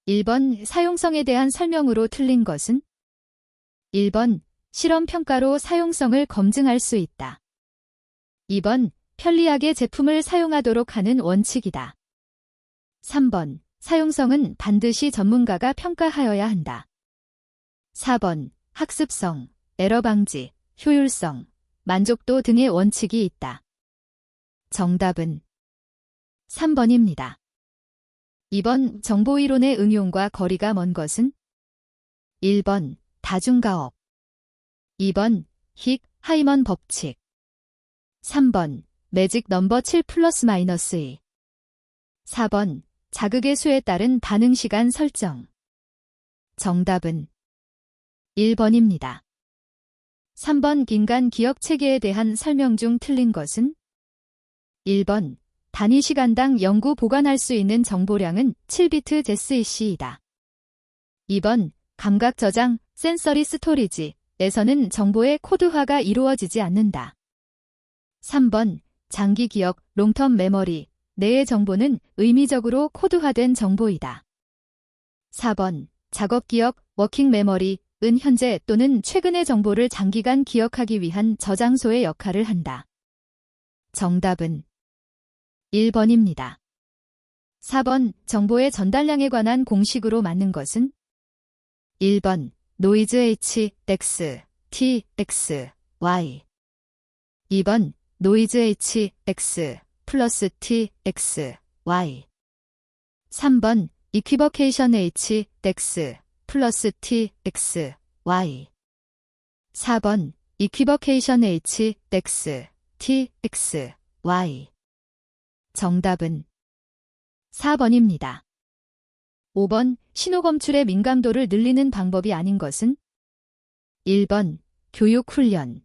1번 사용성에 대한 설명으로 틀린 것은? 1번 실험 평가로 사용성을 검증할 수 있다. 2번 편리하게 제품을 사용하도록 하는 원칙이다. 3번 사용성은 반드시 전문가가 평가하여야 한다. 4번 학습성, 에러 방지, 효율성, 만족도 등의 원칙이 있다. 정답은 3번입니다. 2번 정보이론의 응용과 거리가 먼 것은? 1번 다중가업, 2번 하이먼 법칙, 3번 매직 넘버 7 플러스 마이너스 2, 4번 자극의 수에 따른 반응시간 설정. 정답은 1번입니다. 3번 인간 기억 체계에 대한 설명 중 틀린 것은? 1번 단위 시간당 연구 보관할 수 있는 정보량은 7비트 JSON이다. 2번 감각 저장, 센서리 스토리지에서는 정보의 코드화가 이루어지지 않는다. 3번 장기 기억, 롱텀 메모리 내의 정보는 의미적으로 코드화된 정보이다. 4번 작업 기억, 워킹 메모리은 현재 또는 최근의 정보를 장기간 기억하기 위한 저장소의 역할을 한다. 정답은 1번입니다. 4번 정보의 전달량에 관한 공식으로 맞는 것은? 1번 노이즈 H, X, T, X, Y, 2번 노이즈 H, X 플러스 T, X, Y, 3번 이퀴버케이션 H, X 플러스 T, X, Y, 4번 이퀴버케이션 H, X, T, X, Y. 정답은 4번입니다. 5번 신호 검출의 민감도를 늘리는 방법이 아닌 것은? 1번 교육 훈련,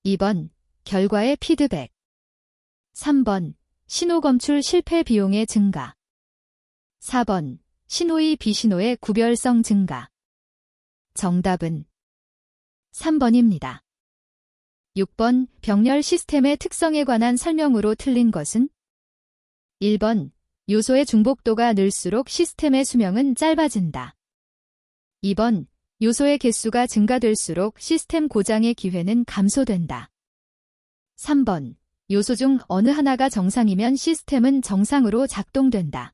2번 결과의 피드백, 3번 신호 검출 실패 비용의 증가, 4번 신호의 비신호의 구별성 증가. 정답은 3번입니다. 6번 병렬 시스템의 특성에 관한 설명으로 틀린 것은? 1번 요소의 중복도가 늘수록 시스템의 수명은 짧아진다. 2번 요소의 개수가 증가될수록 시스템 고장의 기회는 감소된다. 3번 요소 중 어느 하나가 정상이면 시스템은 정상으로 작동된다.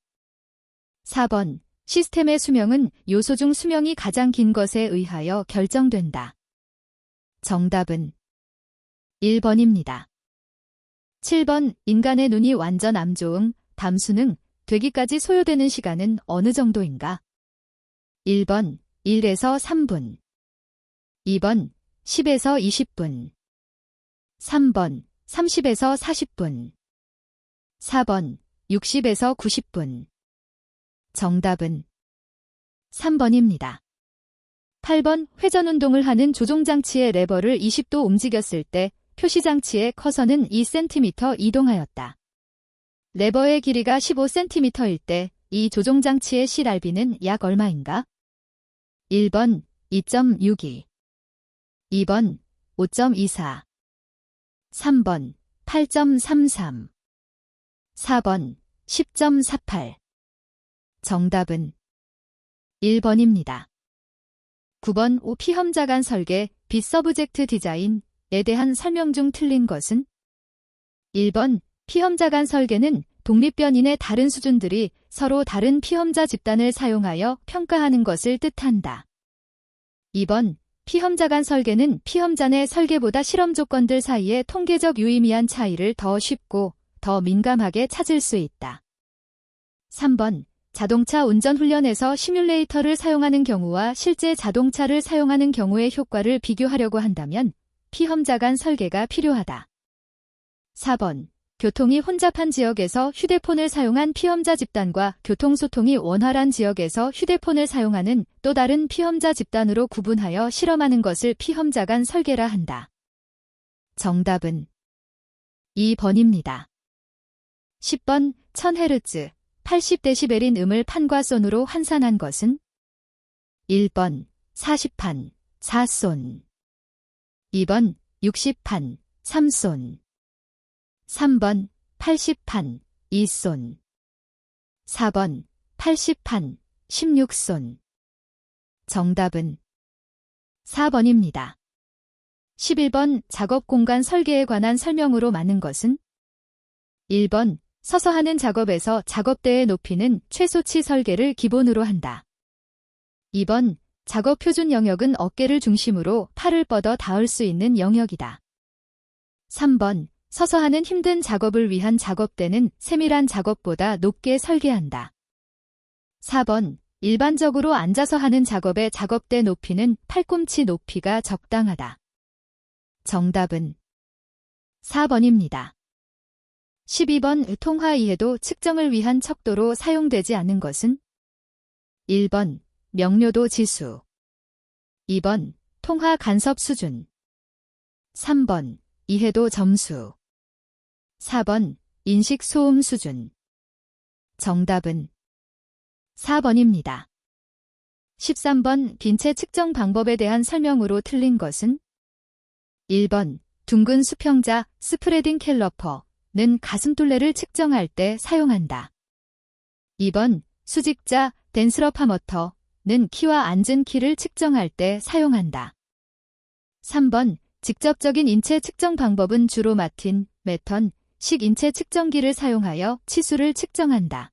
4번 시스템의 수명은 요소 중 수명이 가장 긴 것에 의하여 결정된다. 정답은 1번입니다. 7번 인간의 눈이 완전 암조응, 담수능, 되기까지 소요되는 시간은 어느 정도인가? 1번 1에서 3분, 2번 10에서 20분, 3번 30에서 40분, 4번 60에서 90분. 정답은 3번입니다. 8번 회전운동을 하는 조종장치의 레버를 20도 움직였을 때 표시장치의 커서는 2cm 이동하였다. 레버의 길이가 15cm일 때 이 조종장치의 CRB는 약 얼마인가? 1번 2.62, 2번 5.24, 3번 8.33, 4번 10.48. 정답은 1번입니다. 9번 피험자간 설계, 빗서브젝트 디자인에 대한 설명 중 틀린 것은? 1번 피험자간 설계는 독립변인의 다른 수준들이 서로 다른 피험자 집단을 사용하여 평가하는 것을 뜻한다. 2번 피험자간 설계는 피험자 내 설계보다 실험 조건들 사이의 통계적 유의미한 차이를 더 쉽고 더 민감하게 찾을 수 있다. 3번 자동차 운전 훈련에서 시뮬레이터를 사용하는 경우와 실제 자동차를 사용하는 경우의 효과를 비교하려고 한다면 피험자간 설계가 필요하다. 4번 교통이 혼잡한 지역에서 휴대폰을 사용한 피험자 집단과 교통소통이 원활한 지역에서 휴대폰을 사용하는 또 다른 피험자 집단으로 구분하여 실험하는 것을 피험자간 설계라 한다. 정답은 2번입니다. 10번 1000Hz, 80dB인 음을 판과 손으로 환산한 것은? 1번 40판, 4손, 2번 60판, 3손, 3번 80판, 2손, 4번 80판, 16손. 정답은 4번입니다. 11번 작업 공간 설계에 관한 설명으로 많은 것은 1번 서서 하는 작업에서 작업대의 높이는 최소치 설계를 기본으로 한다. 2번 작업 표준 영역은 어깨를 중심으로 팔을 뻗어 닿을 수 있는 영역이다. 3번 서서 하는 힘든 작업을 위한 작업대는 세밀한 작업보다 높게 설계한다. 4번 일반적으로 앉아서 하는 작업의 작업대 높이는 팔꿈치 높이가 적당하다. 정답은 4번입니다. 12번 통화 이해도 측정을 위한 척도로 사용되지 않는 것은 1번 명료도 지수 2번 통화 간섭 수준 3번 이해도 점수 4번 인식 소음 수준 정답은 4번입니다. 13번 빈체 측정 방법에 대한 설명으로 틀린 것은 1번 둥근 수평자 스프레딩 캘러퍼는 가슴둘레를 측정할 때 사용한다. 2번 수직자 댄스러파머터는 키와 앉은 키를 측정할 때 사용한다. 3번 직접적인 인체 측정 방법은 주로 마틴, 매턴, 식 인체 측정기를 사용하여 치수를 측정한다.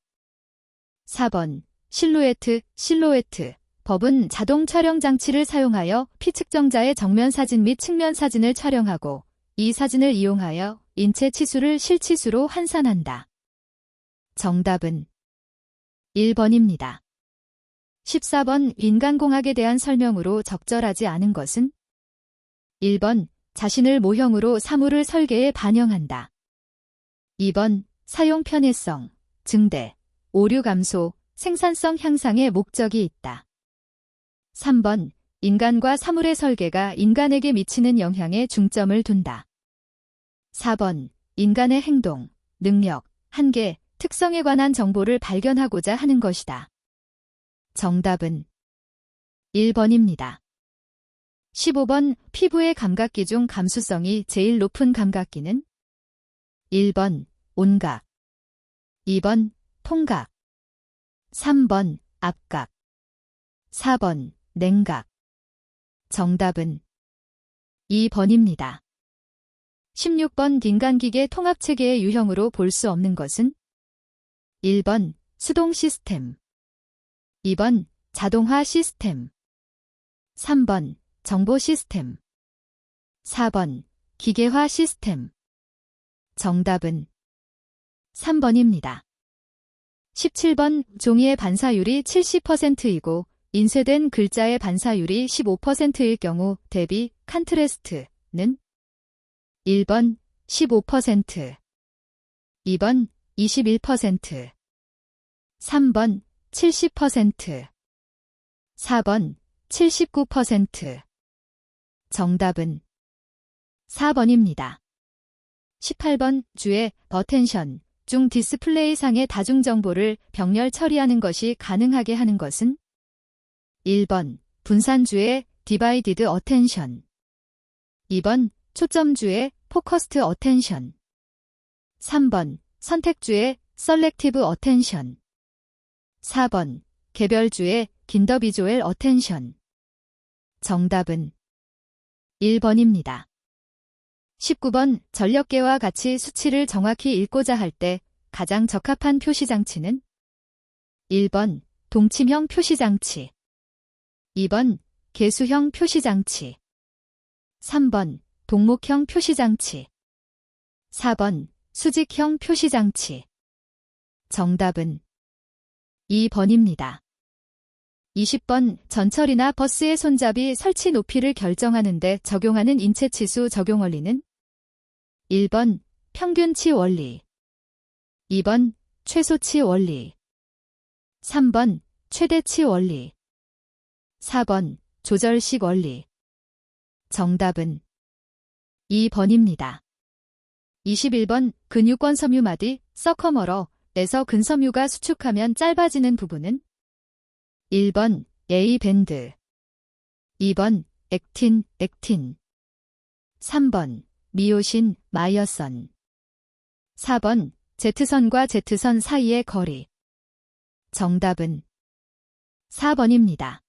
4번 실루에트, 법은 자동 촬영 장치를 사용하여 피측정자의 정면 사진 및 측면 사진을 촬영하고 이 사진을 이용하여 인체 치수를 실치수로 환산한다. 정답은 1번입니다. 14번 인간공학에 대한 설명으로 적절하지 않은 것은 1번 자신을 모형으로 사물을 설계에 반영한다. 2번 사용 편의성, 증대, 오류 감소, 생산성 향상의 목적이 있다. 3번 인간과 사물의 설계가 인간에게 미치는 영향에 중점을 둔다. 4번 인간의 행동, 능력, 한계, 특성에 관한 정보를 발견하고자 하는 것이다. 정답은 1번입니다. 15번 피부의 감각기 중 감수성이 제일 높은 감각기는 1번 온각 2번 통각 3번 앞각 4번 냉각 정답은 2번입니다. 16번 인간기계 통합체계의 유형으로 볼 수 없는 것은 1번 수동 시스템 2번 자동화 시스템 3번 정보 시스템 4번 기계화 시스템 정답은 3번입니다. 17번 종이의 반사율이 70%이고 인쇄된 글자의 반사율이 15%일 경우 대비 컨트래스트는 1번 15%, 2번 21%, 3번 70%, 4번 79%. 정답은 4번입니다. 18번 주의 어텐션 중 디스플레이 상의 다중정보를 병렬 처리하는 것이 가능하게 하는 것은 1번 분산주의 디바이디드 어텐션 2번 초점주의 포커스드 어텐션 3번 선택주의 셀렉티브 어텐션 4번 개별주의 긴더비주얼 어텐션 정답은 1번입니다. 19번 전력계와 같이 수치를 정확히 읽고자 할 때 가장 적합한 표시장치는 1번 동침형 표시장치 2번 개수형 표시장치 3번 동목형 표시장치 4번 수직형 표시장치 정답은 2번입니다. 20번 전철이나 버스의 손잡이 설치 높이를 결정하는 데 적용하는 인체치수 적용 원리는 1번 평균치 원리 2번 최소치 원리 3번 최대치 원리 4번 조절식 원리 정답은 2번입니다. 21번 근육권 섬유 마디 서커머러에서 근섬유가 수축하면 짧아지는 부분은 1번 A밴드 2번 액틴 3번 미오신 마이어선 4번 Z선과 Z선 사이의 거리 정답은 4번입니다.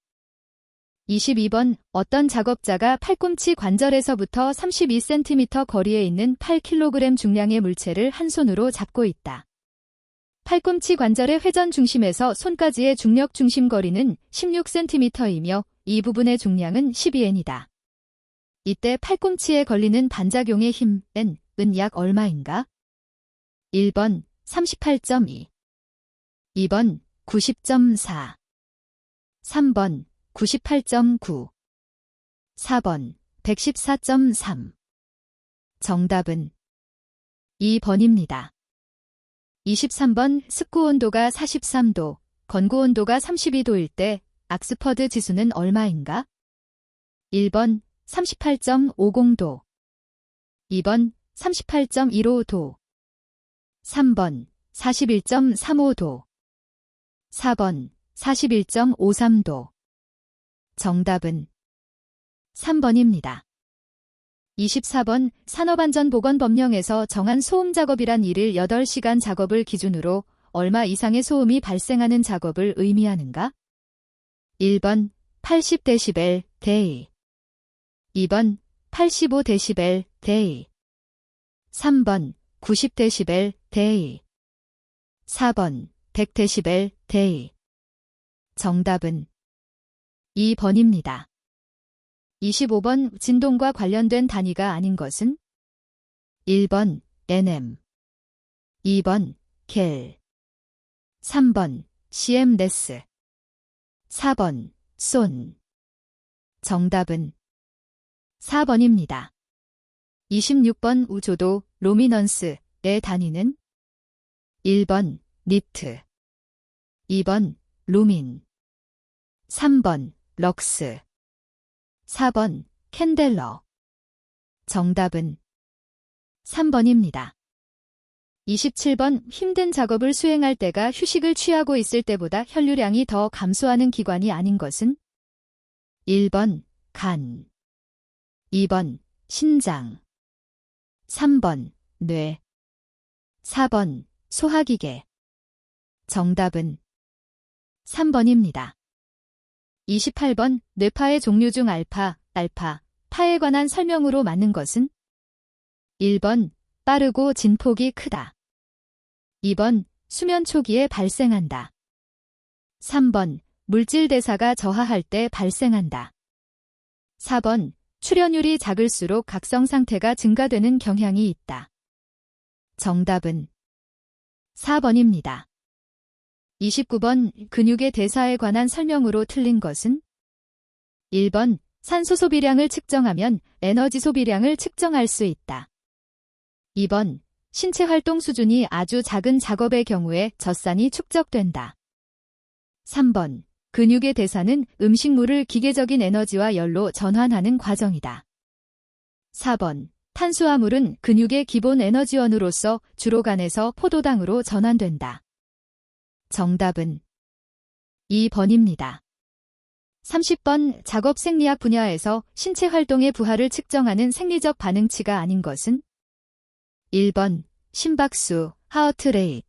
22번 어떤 작업자가 팔꿈치 관절에서부터 32cm 거리에 있는 8kg 중량의 물체를 한 손으로 잡고 있다. 팔꿈치 관절의 회전 중심에서 손까지의 중력 중심 거리는 16cm이며 이 부분의 중량은 12N이다. 이때 팔꿈치에 걸리는 반작용의 힘 N은 약 얼마인가? 1번 38.2 2번 90.4 3번 98.9 4번 114.3 정답은 2번입니다. 23번 습구 온도가 43도, 건구 온도가 32도일 때 악스퍼드 지수는 얼마인가? 1번 38.50도 2번 38.15도 3번 41.35도 4번 41.53도 정답은 3번입니다. 24번 산업안전보건법령에서 정한 소음작업이란 일일 8시간 작업을 기준으로 얼마 이상의 소음이 발생하는 작업을 의미하는가? 1번 80dB day 2번 85dB day 3번 90dB day 4번 100dB day 정답은 2번입니다. 25번 진동과 관련된 단위가 아닌 것은 1번 nm 2번 kel 3번 cm/s 4번 손 정답은 4번입니다. 26번 우조도 로미넌스의 단위는 1번 니트 2번 루민 3번 럭스 4번 캔델러 정답은 3번입니다. 27번 힘든 작업을 수행할 때가 휴식을 취하고 있을 때보다 혈류량이 더 감소하는 기관이 아닌 것은 1번 간 2번 신장 3번 뇌 4번 소화기계 정답은 3번입니다. 28번 뇌파의 종류 중 알파, 파에 관한 설명으로 맞는 것은 1번 빠르고 진폭이 크다 2번 수면 초기에 발생한다 3번 물질 대사가 저하할 때 발생한다 4번 출현율이 작을수록 각성 상태가 증가되는 경향이 있다. 정답은 4번입니다. 29번 근육의 대사에 관한 설명으로 틀린 것은 1번 산소 소비량을 측정하면 에너지 소비량을 측정할 수 있다. 2번 신체 활동 수준이 아주 작은 작업의 경우에 젖산이 축적된다. 3번 근육의 대사는 음식물을 기계적인 에너지와 열로 전환하는 과정이다. 4번 탄수화물은 근육의 기본 에너지원으로서 주로 간에서 포도당으로 전환된다. 정답은 2번입니다. 30번 작업 생리학 분야에서 신체 활동의 부하를 측정하는 생리적 반응치가 아닌 것은 1번 심박수, 하어트레이트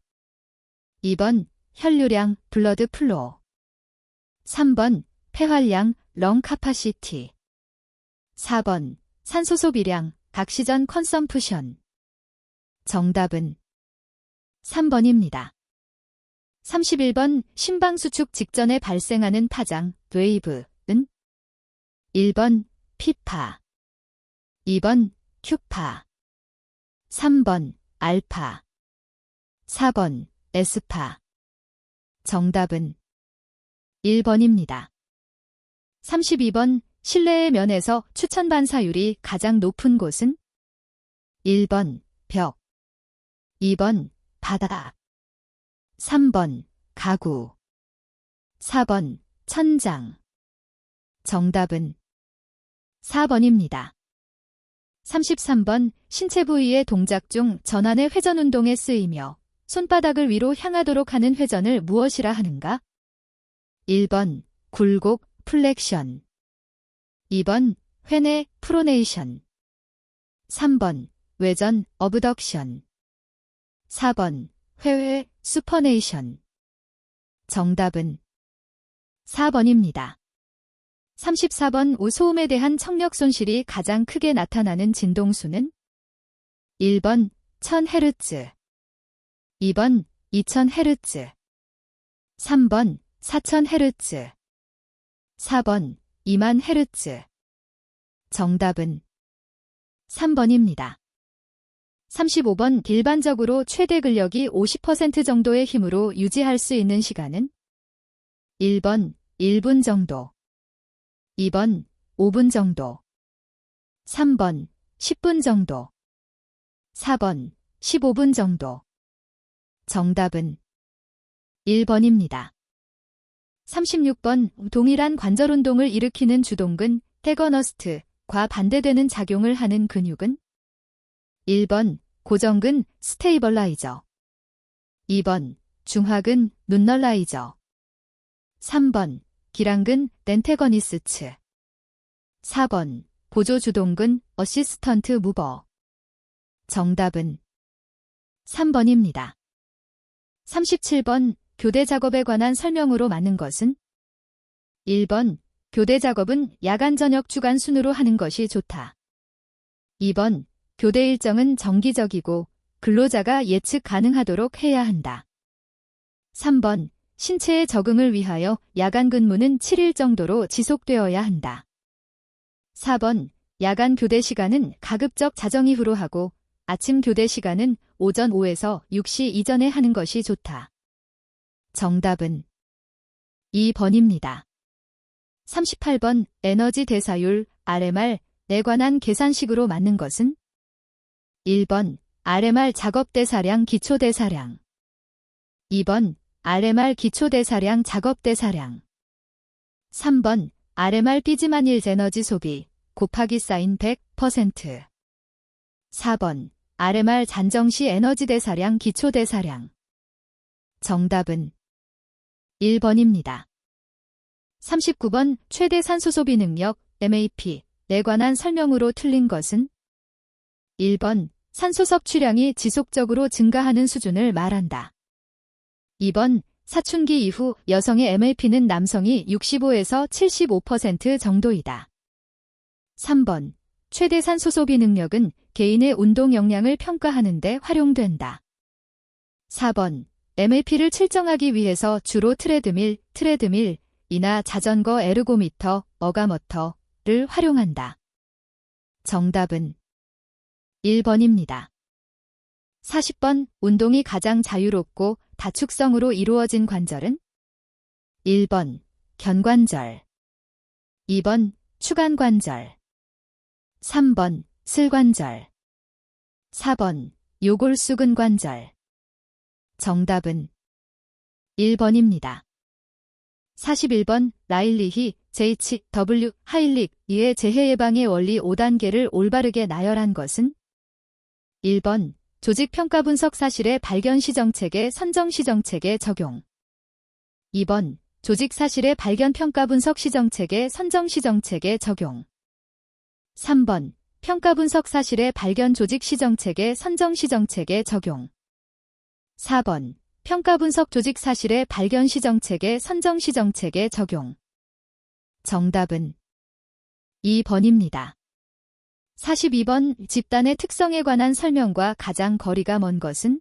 2번 혈류량, 블러드 플로우 3번 폐활량, 렁 카파시티 4번 산소 소비량, 각시전 컨섬프션 정답은 3번입니다. 31번 심방수축 직전에 발생하는 파장, 웨이브는 1번 피파 2번 큐파 3번 알파 4번 에스파 정답은 1번입니다. 32번 실내의 면에서 추천 반사율이 가장 높은 곳은 1번 벽 2번 바닥 3번 가구 4번 천장 정답은 4번입니다. 33번 신체 부위의 동작 중 전환의 회전 운동에 쓰이며 손바닥을 위로 향하도록 하는 회전을 무엇이라 하는가? 1번 굴곡 플렉션 2번 회내 프로네이션 3번 외전 어브덕션 4번 회외 수퍼네이션 정답은 4번입니다. 34번 소음에 대한 청력 손실이 가장 크게 나타나는 진동수는 1번 1000Hz, 2번 2000Hz, 3번 4000Hz, 4번 20000Hz. 정답은 3번입니다. 35번 일반적으로 최대 근력이 50% 정도의 힘으로 유지할 수 있는 시간은 1번 1분 정도, 2번 5분 정도, 3번 10분 정도, 4번 15분 정도. 정답은 1번입니다. 36번 동일한 관절 운동을 일으키는 주동근 태거너스트과 반대되는 작용을 하는 근육은 1번 고정근 스테이벌라이저, 2번 중하근 눈널라이저, 3번 기랑근 렌테거니스츠, 4번 보조주동근 어시스턴트 무버. 정답은 3번입니다. 37번 교대 작업에 관한 설명으로 맞는 것은 1번 교대 작업은 야간 저녁 주간 순으로 하는 것이 좋다. 2번 교대 일정은 정기적이고 근로자가 예측 가능하도록 해야 한다. 3번 신체의 적응을 위하여 야간 근무는 7일 정도로 지속되어야 한다. 4번 야간 교대 시간은 가급적 자정 이후로 하고 아침 교대 시간은 오전 5에서 6시 이전에 하는 것이 좋다. 정답은 2번입니다. 38번 에너지 대사율 RMR에 관한 계산식으로 맞는 것은 1번 RMR 작업대사량 기초대사량, 2번 RMR 기초대사량 작업대사량, 3번 RMR 삐지만일 에너지 소비 곱하기 사인 100%, 4번 RMR 잔정시 에너지 대사량 기초대사량. 정답은 1번입니다. 39번 최대 산소 소비 능력 MAP에 관한 설명으로 틀린 것은 1번 산소 섭취량이 지속적으로 증가하는 수준을 말한다. 2번 사춘기 이후 여성의 MAP는 남성이 65에서 75% 정도이다. 3번 최대 산소 소비 능력은 개인의 운동 역량을 평가하는 데 활용된다. 4번 MAP를 측정하기 위해서 주로 트레드밀이나 자전거 에르고미터, 어가머터를 활용한다. 정답은 1번입니다. 40번 운동이 가장 자유롭고 다축성으로 이루어진 관절은 1번 견관절, 2번 추간관절, 3번 슬관절, 4번 요골수근관절. 정답은 1번입니다. 41번 라일리히 JW 하일릭2의 재해 예방의 원리 5단계를 올바르게 나열한 것은 1번 조직평가 분석 사실의 발견 시정책의 선정 시정책의 적용, 2번 조직 사실의 발견 평가 분석 시정책의 선정 시정책의 적용, 3번 평가 분석 사실의 발견 조직 시정책의 선정 시정책의 적용, 4번 평가 분석 조직 사실의 발견 시정책의 선정 시정책의 적용. 정답은 2번입니다. 42번 집단의 특성에 관한 설명과 가장 거리가 먼 것은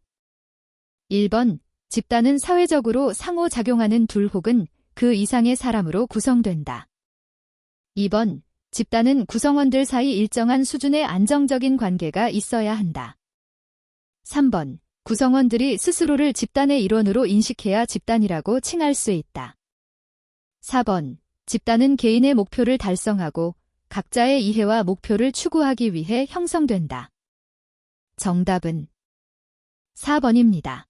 1번 집단은 사회적으로 상호작용하는 둘 혹은 그 이상의 사람으로 구성된다. 2번 집단은 구성원들 사이 일정한 수준의 안정적인 관계가 있어야 한다. 3번 구성원들이 스스로를 집단의 일원으로 인식해야 집단이라고 칭할 수 있다. 4번 집단은 개인의 목표를 달성하고 각자의 이해와 목표를 추구하기 위해 형성된다. 정답은 4번입니다.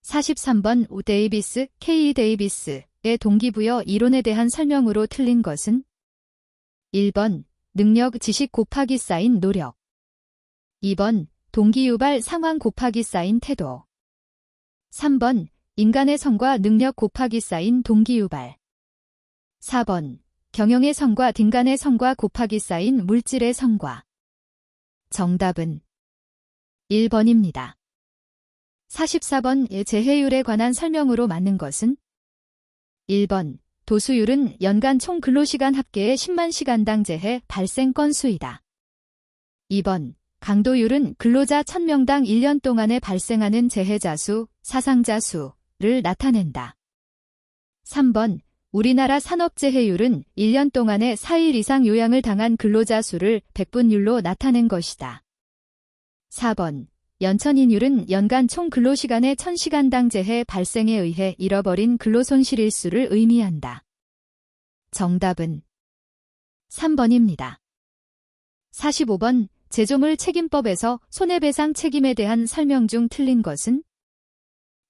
43번 데이비스, K. 데이비스의 동기부여 이론에 대한 설명으로 틀린 것은 1번 능력 지식 곱하기 쌓인 노력, 2번 동기유발 상황 곱하기 쌓인 태도, 3번 인간의 성과 능력 곱하기 쌓인 동기유발, 4번 경영의 성과 딩간의 성과 곱하기 쌓인 물질의 성과. 정답은 1번입니다. 44번 재해율에 관한 설명으로 맞는 것은 1번 도수율은 연간 총 근로시간 합계의 10만 시간당 재해 발생 건수이다. 2번. 강도율은 근로자 1000명당 1년 동안에 발생하는 재해자 수, 사상자 수를 나타낸다. 3번. 우리나라 산업재해율은 1년 동안에 4일 이상 요양을 당한 근로자 수를 백분율로 나타낸 것이다. 4번. 연천인율은 연간 총 근로시간의 1000시간당 재해 발생에 의해 잃어버린 근로손실일수를 의미한다. 정답은 3번입니다. 45번. 제조물 책임법에서 손해배상 책임에 대한 설명 중 틀린 것은?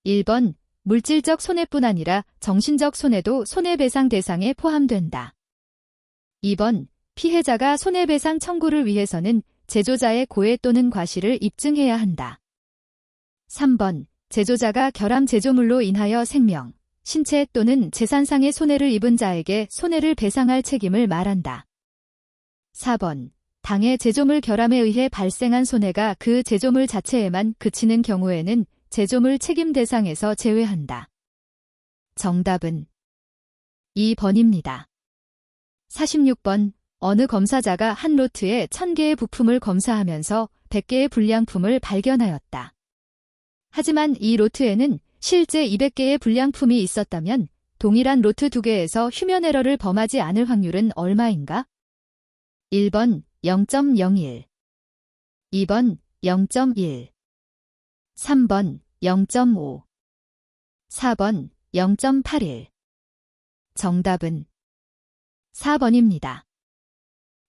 1번. 물질적 손해뿐 아니라 정신적 손해도 손해배상 대상에 포함된다. 2번. 피해자가 손해배상 청구를 위해서는 제조자의 고해 또는 과실을 입증해야 한다. 3번. 제조자가 결함 제조물로 인하여 생명, 신체 또는 재산상의 손해를 입은 자에게 손해를 배상할 책임을 말한다. 4번. 당해 제조물 결함에 의해 발생한 손해가 그 제조물 자체에만 그치는 경우에는 제조물 책임 대상에서 제외한다. 정답은 2번입니다. 46번. 어느 검사자가 한 로트에 1000개의 부품을 검사하면서 100개의 불량품을 발견하였다. 하지만 이 로트에는 실제 200개의 불량품이 있었다면 동일한 로트 2개에서 휴면 에러를 범하지 않을 확률은 얼마인가? 1번 0.01, 2번 0.1, 3번 0.5, 4번 0.81. 정답은 4번입니다.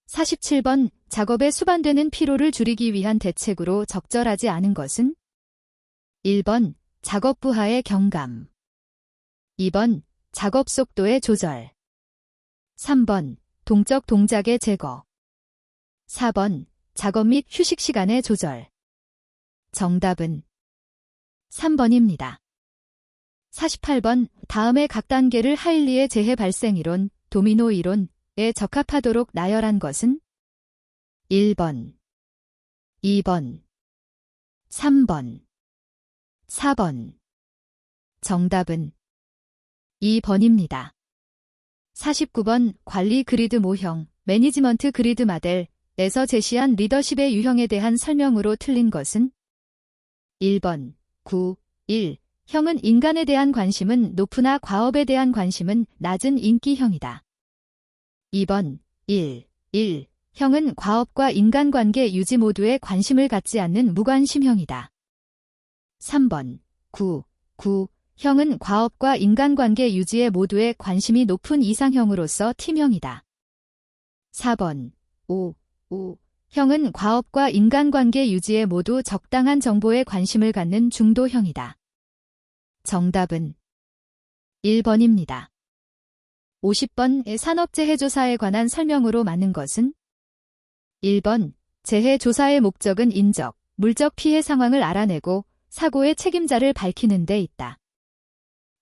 47번. 작업에 수반되는 피로를 줄이기 위한 대책으로 적절하지 않은 것은? 1번. 작업 부하의 경감, 2번. 작업 속도의 조절, 3번. 동적 동작의 제거, 4번. 작업 및 휴식 시간의 조절. 정답은 3번입니다. 48번. 다음의 각 단계를 하일리의 재해 발생 이론, 도미노 이론에 적합하도록 나열한 것은? 1번, 2번, 3번, 4번. 정답은 2번입니다. 49번. 관리 그리드 모형, 매니지먼트 그리드 모델에서 제시한 리더십의 유형에 대한 설명으로 틀린 것은? 1번 9, 1. 형은 인간에 대한 관심은 높으나 과업에 대한 관심은 낮은 인기형이다. 2번 1, 1. 형은 과업과 인간관계 유지 모두에 관심을 갖지 않는 무관심형이다. 3번 9, 9. 형은 과업과 인간관계 유지에 모두에 관심이 높은 이상형으로서 T형이다. 4번 5, 5. 형은 과업과 인간관계 유지에 모두 적당한 정보에 관심을 갖는 중도형이다. 정답은 1번입니다. 50번. 산업재해조사에 관한 설명으로 맞는 것은? 1번. 재해조사의 목적은 인적, 물적 피해 상황을 알아내고 사고의 책임자를 밝히는 데 있다.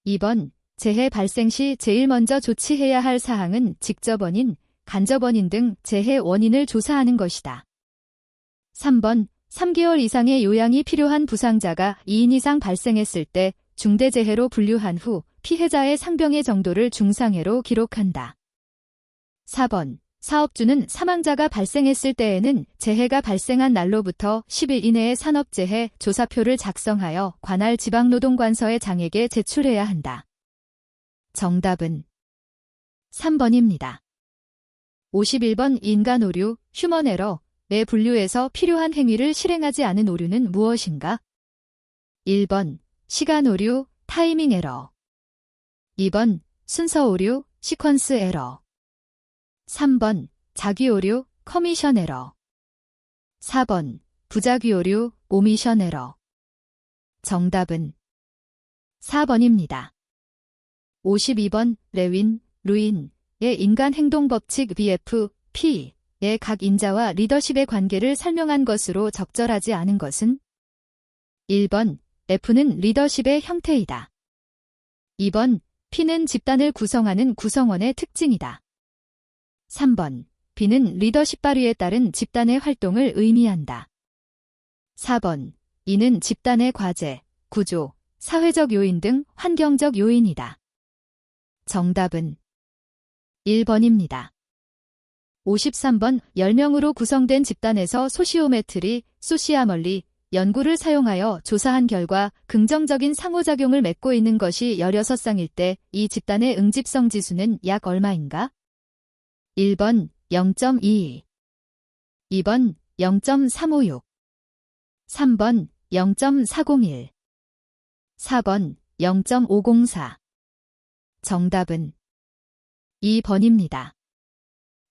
2번. 재해 발생 시 제일 먼저 조치해야 할 사항은 직접 원인, 간접 원인 등 재해 원인을 조사하는 것이다. 3번. 3개월 이상의 요양이 필요한 부상자가 2인 이상 발생했을 때 중대재해로 분류한 후 피해자의 상병의 정도를 중상해로 기록한다. 4번. 사업주는 사망자가 발생했을 때에는 재해가 발생한 날로부터 10일 이내에 산업재해 조사표를 작성하여 관할 지방노동관서의 장에게 제출해야 한다. 정답은 3번입니다. 51번. 인간 오류, 휴먼 에러의 분류에서 필요한 행위를 실행하지 않은 오류는 무엇인가? 1번. 시간 오류, 타이밍 에러. 2번. 순서 오류, 시퀀스 에러. 3번. 자기 오류, 커미션 에러. 4번. 부작위 오류, 오미션 에러. 정답은 4번입니다. 52번. 레윈, 루인의 인간행동법칙 BF, P의 각 인자와 리더십의 관계를 설명한 것으로 적절하지 않은 것은? 1번. F는 리더십의 형태이다. 2번. P는 집단을 구성하는 구성원의 특징이다. 3번. B는 리더십 발휘에 따른 집단의 활동을 의미한다. 4번. E는 집단의 과제, 구조, 사회적 요인 등 환경적 요인이다. 정답은 1번입니다. 53번 10명으로 구성된 집단에서 소시오메트리, 소시아멀리, 연구를 사용하여 조사한 결과 긍정적인 상호작용을 맺고 있는 것이 16쌍일 때 이 집단의 응집성 지수는 약 얼마인가? 1번 0.22, 2번 0.356, 3번 0.401, 4번 0.504. 정답은 2번입니다.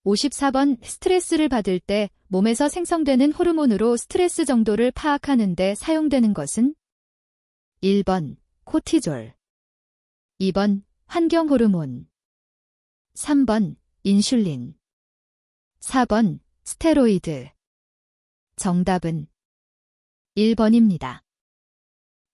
54번 스트레스를 받을 때 몸에서 생성되는 호르몬으로 스트레스 정도를 파악하는 데 사용되는 것은? 1번 코티졸, 2번 환경호르몬, 3번 인슐린, 4번 스테로이드. 정답은 1번입니다.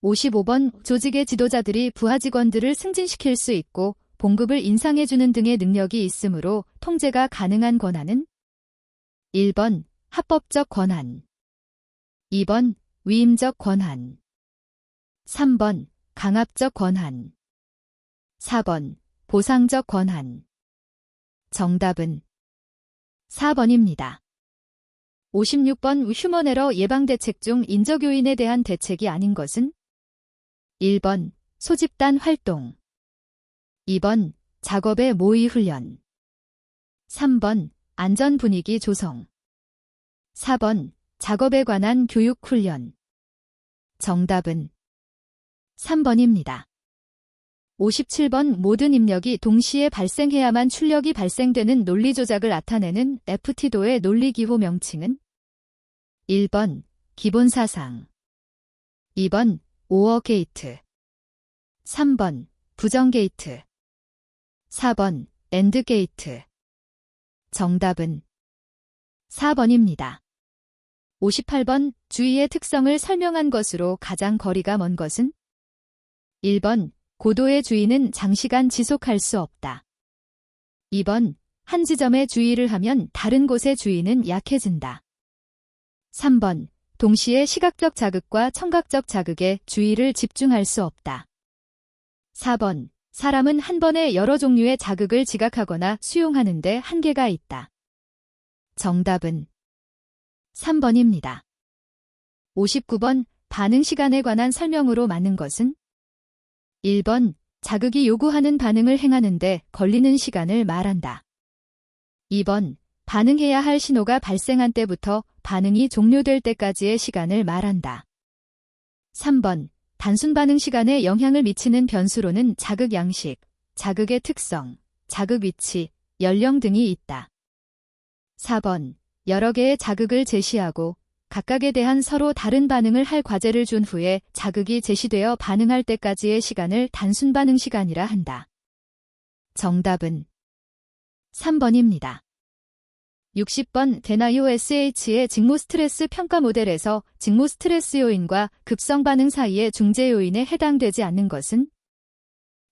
55번 조직의 지도자들이 부하 직원들을 승진시킬 수 있고 봉급을 인상해주는 등의 능력이 있으므로 통제가 가능한 권한은? 1번 합법적 권한, 2번 위임적 권한, 3번 강압적 권한, 4번 보상적 권한. 정답은 4번입니다. 56번 휴먼 에러 예방 대책 중 인적 요인에 대한 대책이 아닌 것은? 1번 소집단 활동, 2번 작업의 모의 훈련, 3번 안전 분위기 조성, 4번 작업에 관한 교육 훈련. 정답은 3번입니다. 57번 모든 입력이 동시에 발생해야만 출력이 발생되는 논리 조작을 나타내는 FT도의 논리 기호 명칭은? 1번 기본 사상, 2번 오어 게이트, 3번 부정 게이트, 4번 엔드 게이트. 정답은 4번입니다. 58번 주의의 특성을 설명한 것으로 가장 거리가 먼 것은? 1번 고도의 주의는 장시간 지속할 수 없다. 2번 한 지점에 주의를 하면 다른 곳의 주의는 약해진다. 3번 동시에 시각적 자극과 청각적 자극에 주의를 집중할 수 없다. 4번 사람은 한 번에 여러 종류의 자극을 지각하거나 수용하는 데 한계가 있다. 정답은 3번입니다. 59번 반응 시간에 관한 설명으로 맞는 것은? 1번 자극이 요구하는 반응을 행하는데 걸리는 시간을 말한다. 2번 반응해야 할 신호가 발생한 때부터 반응이 종료될 때까지의 시간을 말한다. 3번 단순 반응 시간에 영향을 미치는 변수로는 자극 양식, 자극의 특성, 자극 위치, 연령 등이 있다. 4번 여러 개의 자극을 제시하고 각각에 대한 서로 다른 반응을 할 과제를 준 후에 자극이 제시되어 반응할 때까지의 시간을 단순 반응 시간이라 한다. 정답은 3번입니다. 60번 데나이오 SH의 직무 스트레스 평가 모델에서 직무 스트레스 요인과 급성 반응 사이의 중재 요인에 해당되지 않는 것은?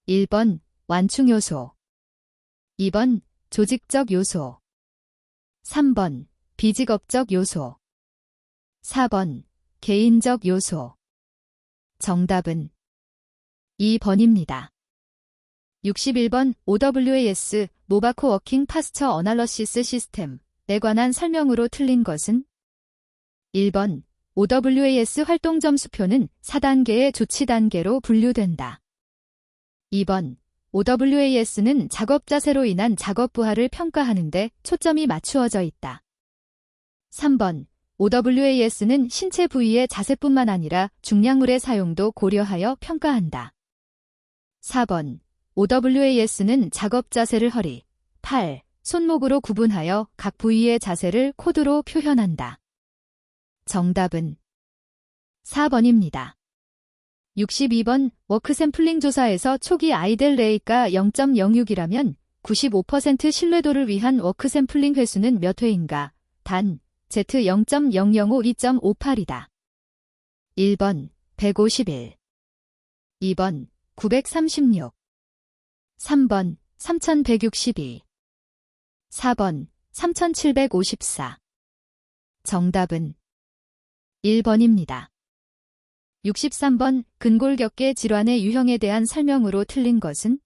1번 완충 요소, 2번 조직적 요소, 3번 비직업적 요소, 4번 개인적 요소. 정답은 2번입니다. 61번 OWAS 모바코 워킹 파스처 어널러시스 시스템에 관한 설명으로 틀린 것은? 1번 OWAS 활동 점수표는 4단계의 조치 단계로 분류된다. 2번 OWAS는 작업 자세로 인한 작업 부하를 평가하는 데 초점이 맞추어져 있다. 3번 OWAS는 신체 부위의 자세뿐만 아니라 중량물의 사용도 고려하여 평가한다. 4번 OWAS는 작업 자세를 허리, 팔, 손목으로 구분하여 각 부위의 자세를 코드로 표현한다. 정답은 4번입니다. 62번 워크 샘플링 조사에서 초기 아이델 레이가 0.06이라면 95% 신뢰도를 위한 워크 샘플링 횟수는 몇 회인가? 단 Z 0.005 2.58이다. 1번 151, 2번 936, 3번 3162, 4번 3754. 정답은 1번입니다. 63번 근골격계 질환의 유형에 대한 설명으로 틀린 것은?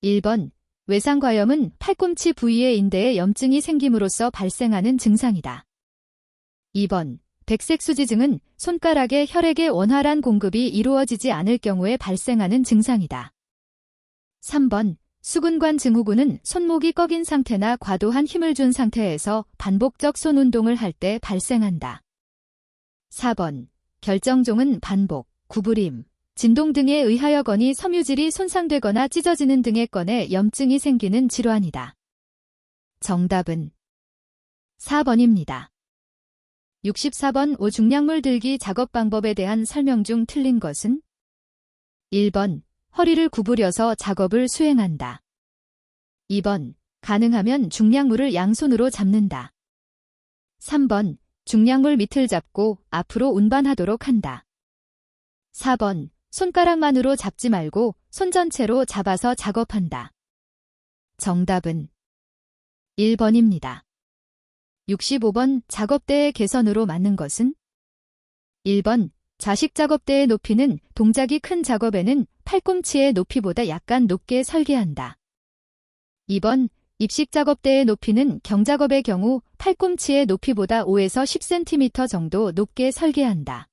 1번 외상과염은 팔꿈치 부위의 인대에 염증이 생김으로써 발생하는 증상이다. 2번. 백색수지증은 손가락에 혈액의 원활한 공급이 이루어지지 않을 경우에 발생하는 증상이다. 3번. 수근관 증후군은 손목이 꺾인 상태나 과도한 힘을 준 상태에서 반복적 손 운동을 할 때 발생한다. 4번. 결정종은 반복, 구부림, 진동 등에 의하여 건이 섬유질이 손상되거나 찢어지는 등의 건에 염증이 생기는 질환이다. 정답은 4번입니다. 64번 오중량물 들기 작업 방법에 대한 설명 중 틀린 것은? 1번. 허리를 구부려서 작업을 수행한다. 2번. 가능하면 중량물을 양손으로 잡는다. 3번. 중량물 밑을 잡고 앞으로 운반하도록 한다. 4번. 손가락만으로 잡지 말고 손 전체로 잡아서 작업한다. 정답은 1번입니다. 65번 작업대의 개선으로 맞는 것은? 1번. 좌식 작업대의 높이는 동작이 큰 작업에는 팔꿈치의 높이보다 약간 높게 설계한다. 2번. 입식 작업대의 높이는 경작업의 경우 팔꿈치의 높이보다 5에서 10cm 정도 높게 설계한다.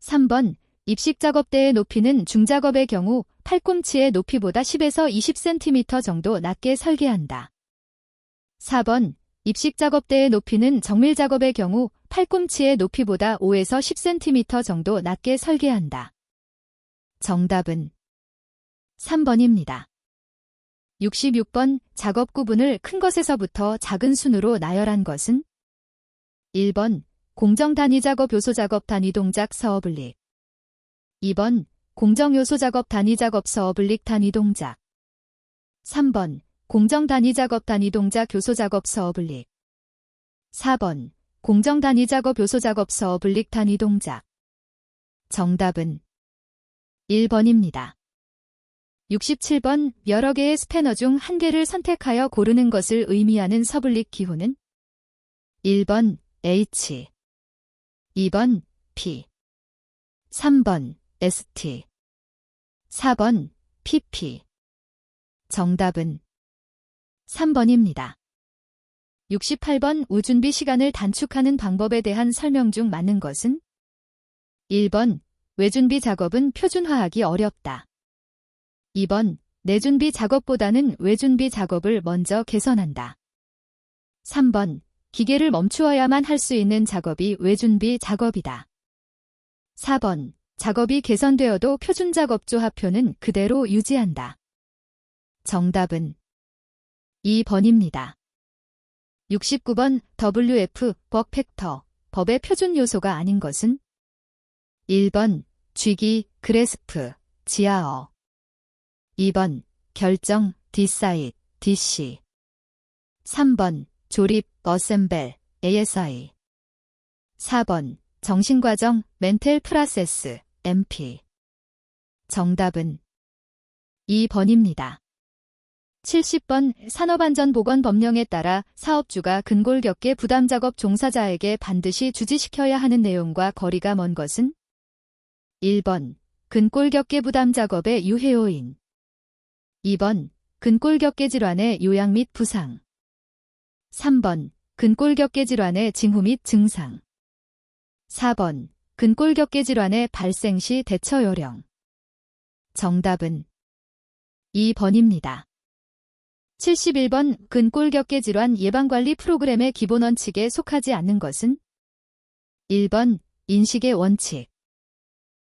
3번. 입식 작업대의 높이는 중작업의 경우 팔꿈치의 높이보다 10에서 20cm 정도 낮게 설계한다. 4번. 입식 작업대의 높이는 정밀 작업의 경우 팔꿈치의 높이보다 5에서 10cm 정도 낮게 설계한다. 정답은 3번입니다. 66번 작업 구분을 큰 것에서부터 작은 순으로 나열한 것은? 1번. 공정 단위 작업 요소 작업 단위 동작 서어블릭. 2번. 공정 요소 작업 단위 작업 서어블릭 단위 동작. 3번. 공정 단위 작업 단위 동작 요소 작업 서어블릭. 4번. 공정 단위 작업 요소 작업 서어블릭 단위 동작. 정답은 1번입니다. 67번 여러 개의 스패너 중 한 개를 선택하여 고르는 것을 의미하는 서블릭 기호는? 1번 H, 2번 P, 3번 ST, 4번 PP. 정답은 3번입니다. 68번 우준비 시간을 단축하는 방법에 대한 설명 중 맞는 것은? 1번 외준비 작업은 표준화하기 어렵다. 2번. 내준비 작업보다는 외준비 작업을 먼저 개선한다. 3번. 기계를 멈추어야만 할 수 있는 작업이 외준비 작업이다. 4번. 작업이 개선되어도 표준 작업 조합표는 그대로 유지한다. 정답은 2번입니다. 69번 WF 벅 팩터 법의 표준 요소가 아닌 것은? 1번. 쥐기, 그래스프, 지하어. 2번. 결정, 디사이드, DC. 3번. 조립, 어셈벨, ASI. 4번. 정신과정, 멘탈 프라세스, MP. 정답은 2번입니다. 70번 산업안전보건법령에 따라 사업주가 근골격계 부담작업 종사자에게 반드시 주지시켜야 하는 내용과 거리가 먼 것은? 1번. 근골격계 부담작업의 유해요인. 2번. 근골격계 질환의 요양 및 부상. 3번. 근골격계 질환의 징후 및 증상. 4번. 근골격계 질환의 발생 시 대처 요령. 정답은 2번입니다. 71번 근골격계 질환 예방관리 프로그램의 기본 원칙에 속하지 않는 것은? 1번. 인식의 원칙.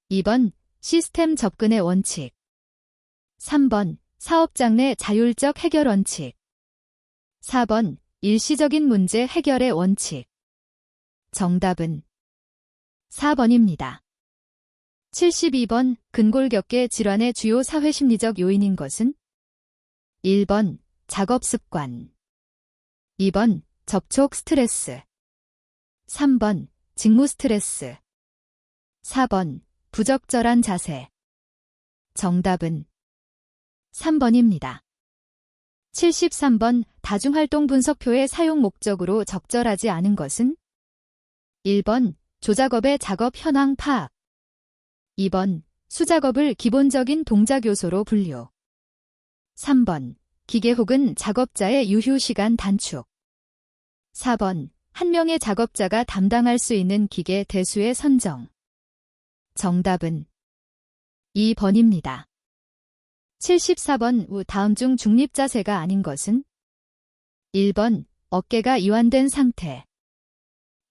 2번. 시스템 접근의 원칙. 3번. 사업장내 자율적 해결 원칙. 4번. 일시적인 문제 해결의 원칙. 정답은 4번입니다. 72번 근골격계 질환의 주요 사회심리적 요인인 것은? 1번. 작업 습관. 2번. 접촉 스트레스. 3번. 직무 스트레스. 4번. 부적절한 자세. 정답은 3번입니다. 73번 다중활동 분석표의 사용 목적으로 적절하지 않은 것은? 1번. 조작업의 작업 현황 파악. 2번. 수작업을 기본적인 동작 요소로 분류. 3번. 기계 혹은 작업자의 유휴 시간 단축. 4번. 한 명의 작업자가 담당할 수 있는 기계 대수의 선정. 정답은 2번입니다. 74번 우 다음 중 중립자세가 아닌 것은? 1번. 어깨가 이완된 상태.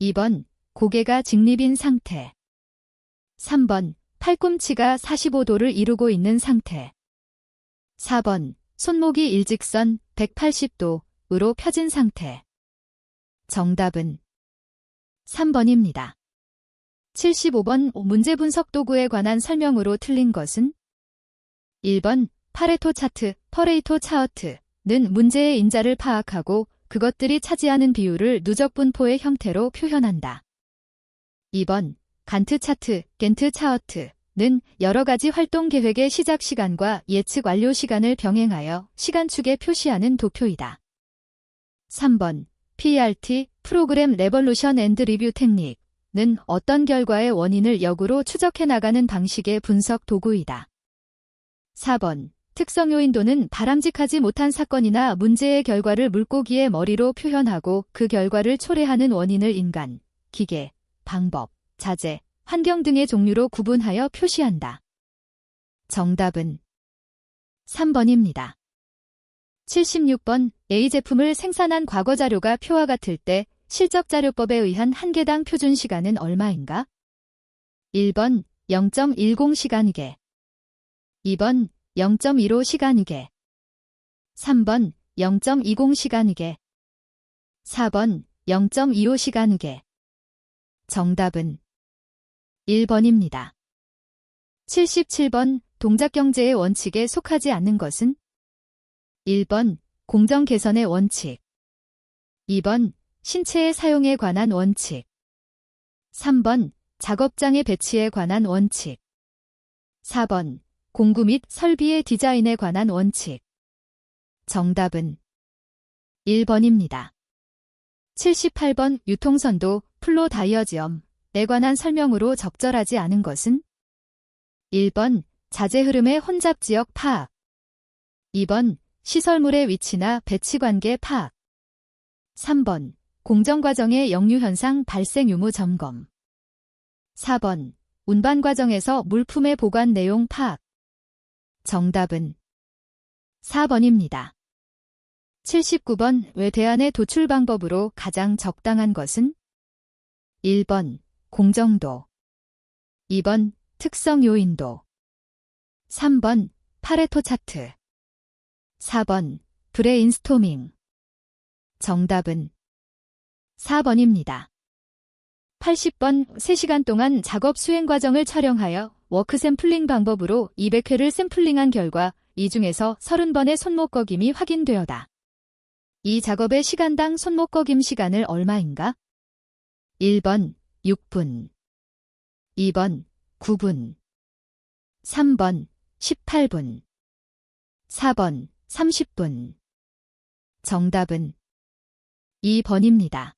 2번. 고개가 직립인 상태. 3번. 팔꿈치가 45도를 이루고 있는 상태. 4번. 손목이 일직선 180도으로 펴진 상태. 정답은 3번입니다. 75번 문제 분석 도구에 관한 설명으로 틀린 것은? 1번. 파레토 차트, 퍼레이토 차트는 문제의 인자를 파악하고 그것들이 차지하는 비율을 누적 분포의 형태로 표현한다. 2번. 간트 차트, 겐트 차트는 여러 가지 활동 계획의 시작 시간과 예측 완료 시간을 병행하여 시간축에 표시하는 도표이다. 3번. PRT, 프로그램 레볼루션 앤드 리뷰 테크닉은 어떤 결과의 원인을 역으로 추적해 나가는 방식의 분석 도구이다. 4번. 특성 요인도는 바람직하지 못한 사건이나 문제의 결과를 물고기의 머리로 표현하고 그 결과를 초래하는 원인을 인간, 기계, 방법, 자재, 환경 등의 종류로 구분하여 표시한다. 정답은 3번입니다. 76번. A 제품을 생산한 과거 자료가 표와 같을 때 실적자료법에 의한 한 개당 표준 시간은 얼마인가? 1번 0.10시간이게. 2번 0.15시간이게. 3번 0.20시간이게. 4번 0.25시간이게. 정답은 1번입니다. 77번. 동작경제의 원칙에 속하지 않는 것은? 1번. 공정 개선의 원칙. 2번. 신체의 사용에 관한 원칙. 3번. 작업장의 배치에 관한 원칙. 4번. 공구 및 설비의 디자인에 관한 원칙. 정답은 1번입니다. 78번. 유통선도, 플로 다이어지엄에 관한 설명으로 적절하지 않은 것은? 1번. 자재 흐름의 혼잡 지역 파악. 2번. 시설물의 위치나 배치 관계 파악. 3번. 공정 과정의 역류 현상 발생 유무 점검. 4번. 운반 과정에서 물품의 보관 내용 파악. 정답은 4번입니다. 79번. 외대안의 도출 방법으로 가장 적당한 것은? 1번. 공정도. 2번. 특성 요인도. 3번. 파레토 차트. 4번. 브레인스토밍. 정답은 4번입니다. 80번. 3시간 동안 작업 수행 과정을 촬영하여 워크 샘플링 방법으로 200회를 샘플링한 결과 이 중에서 30번의 손목 거김이 확인되었다. 이 작업의 시간당 손목 거김 시간을 얼마인가? 1번 6분. 2번 9분. 3번 18분. 4번 30분. 정답은 2번입니다.